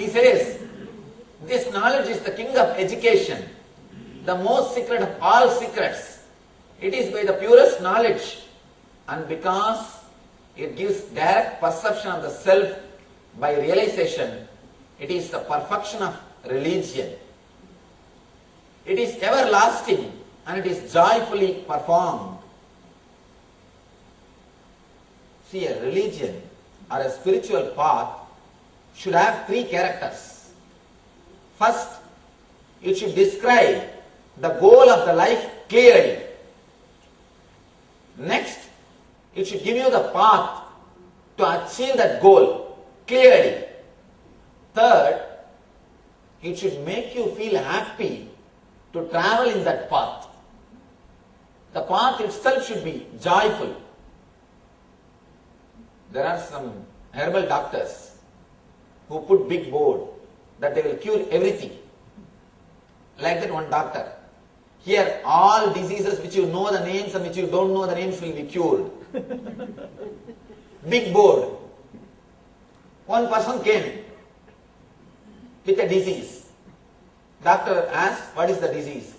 He says, this knowledge is the king of education, the most secret of all secrets. It is by the purest knowledge, and because it gives direct perception of the self by realization, it is the perfection of religion. It is everlasting and it is joyfully performed. See, a religion or a spiritual path should have three characters. First, it should describe the goal of the life clearly. Next, it should give you the path to achieve that goal clearly. Third, it should make you feel happy to travel in that path. The path itself should be joyful. There are some herbal doctors who put big board that they will cure everything. Like that one doctor. Here all diseases which you know the names and which you don't know the names will be cured. Big board. One person came with a disease. Doctor asked, what is the disease?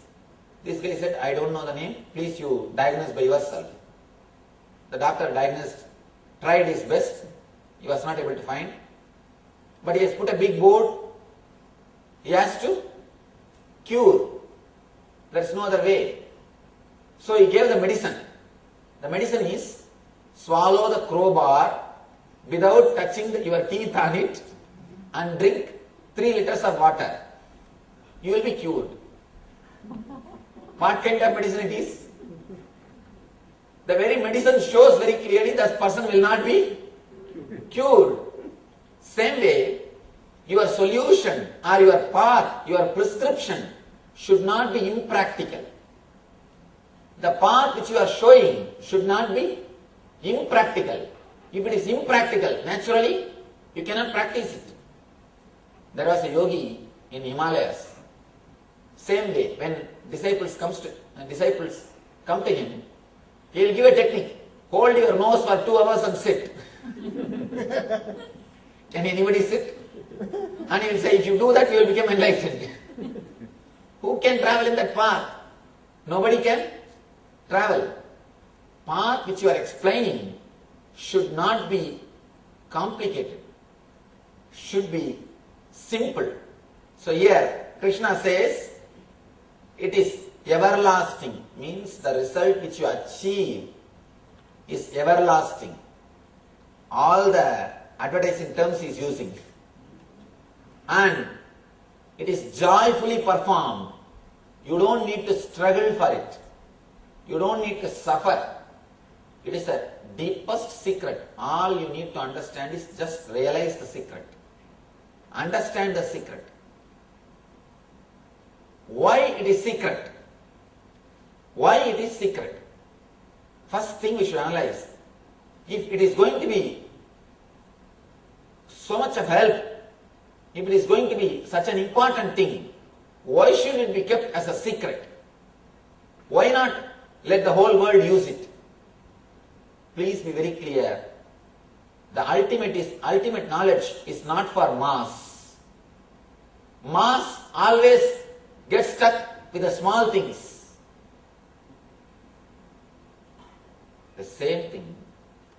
This guy said, I don't know the name. Please you diagnose by yourself. The doctor diagnosed, tried his best. He was not able to find. But he has put a big board. He has to cure. There is no other way. So he gave the medicine. The medicine is swallow the crowbar without touching your teeth on it and drink 3 liters of water. You will be cured. What kind of medicine it is? The very medicine shows very clearly that person will not be cured. Same way, your solution or your path, your prescription should not be impractical. The path which you are showing should not be impractical. If it is impractical, naturally, you cannot practice it. There was a yogi in Himalayas. Same way, when disciples come to him, he will give a technique. Hold your nose for 2 hours and sit. Can anybody sit? And he will say, if you do that, you will become enlightened. Who can travel in that path? Nobody can travel. Path which you are explaining should not be complicated. Should be simple. So here, Krishna says, it is everlasting. Means the result which you achieve is everlasting. All the advertising terms he is using. And it is joyfully performed. You don't need to struggle for it. You don't need to suffer. It is the deepest secret. All you need to understand is just realize the secret. Understand the secret. Why it is secret? Why it is secret? First thing we should analyze. If it is going to be so much of help, if it is going to be such an important thing, why should it be kept as a secret? Why not let the whole world use it? Please be very clear. The ultimate knowledge is not for mass. Mass always gets stuck with the small things. The same thing.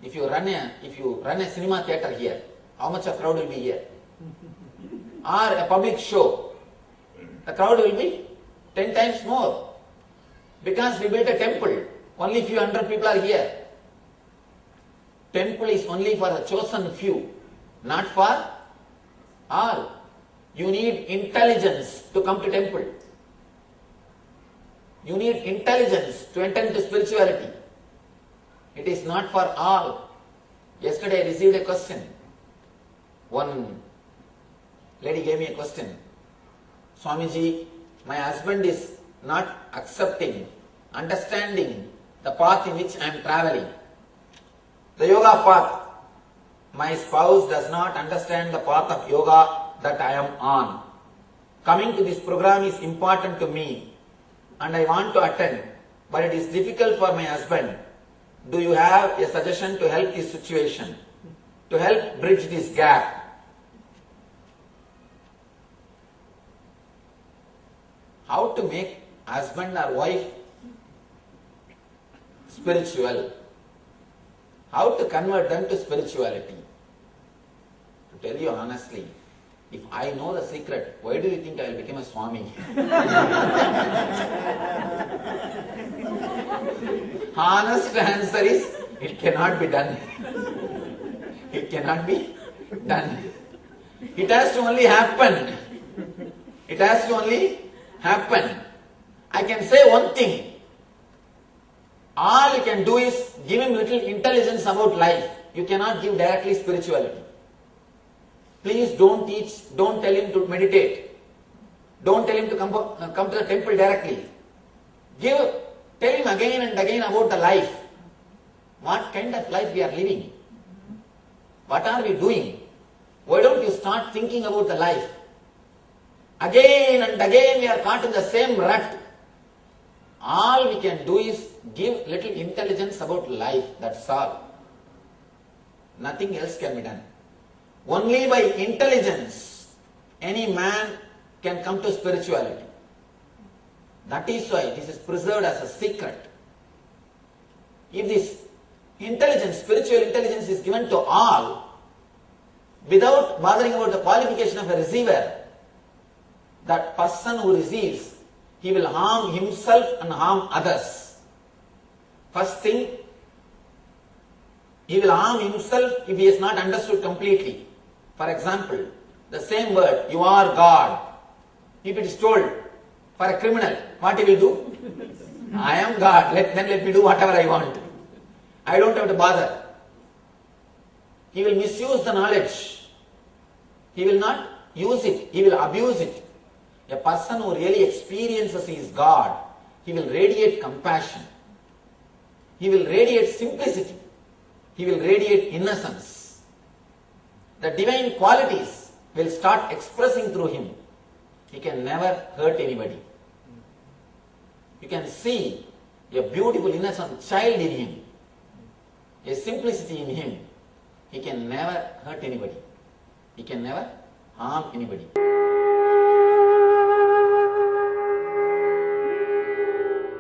If you run a cinema theater here, how much a crowd will be here? Or a public show, the crowd will be 10 times more. Because we built a temple, only few hundred people are here. Temple is only for the chosen few, not for all. You need intelligence to come to temple. You need intelligence to enter into spirituality. It is not for all. Yesterday I received a question. One lady gave me a question. Swamiji, my husband is not accepting, understanding the path in which I am traveling. The yoga path. My spouse does not understand the path of yoga that I am on. Coming to this program is important to me and I want to attend, but it is difficult for my husband. Do you have a suggestion to help this situation? To help bridge this gap? to make husband or wife spiritual? How to convert them to spirituality? To tell you honestly, if I know the secret, why do you think I will become a Swami? Honest answer is, it cannot be done. It cannot be done. It has to only happen. It has to only happen. I can say one thing. All you can do is give him little intelligence about life. You cannot give directly spirituality. Please don't teach, don't tell him to meditate. Don't tell him to come to the temple directly. Tell him again and again about the life. What kind of life we are living? What are we doing? Why don't you start thinking about the life? Again and again we are caught in the same rut. All we can do is give little intelligence about life, that's all. Nothing else can be done. Only by intelligence any man can come to spirituality. That is why this is preserved as a secret. If this intelligence, spiritual intelligence is given to all, without bothering about the qualification of a receiver, that person who receives, he will harm himself and harm others. First thing, he will harm himself if he is not understood completely. For example, the same word, you are God. If it is told for a criminal, what he will do? I am God, then let me do whatever I want. I don't have to bother. He will misuse the knowledge. He will not use it, he will abuse it. A person who really experiences he is God, he will radiate compassion. He will radiate simplicity. He will radiate innocence. The divine qualities will start expressing through him. He can never hurt anybody. You can see a beautiful innocent child in him, a simplicity in him. He can never hurt anybody. He can never harm anybody.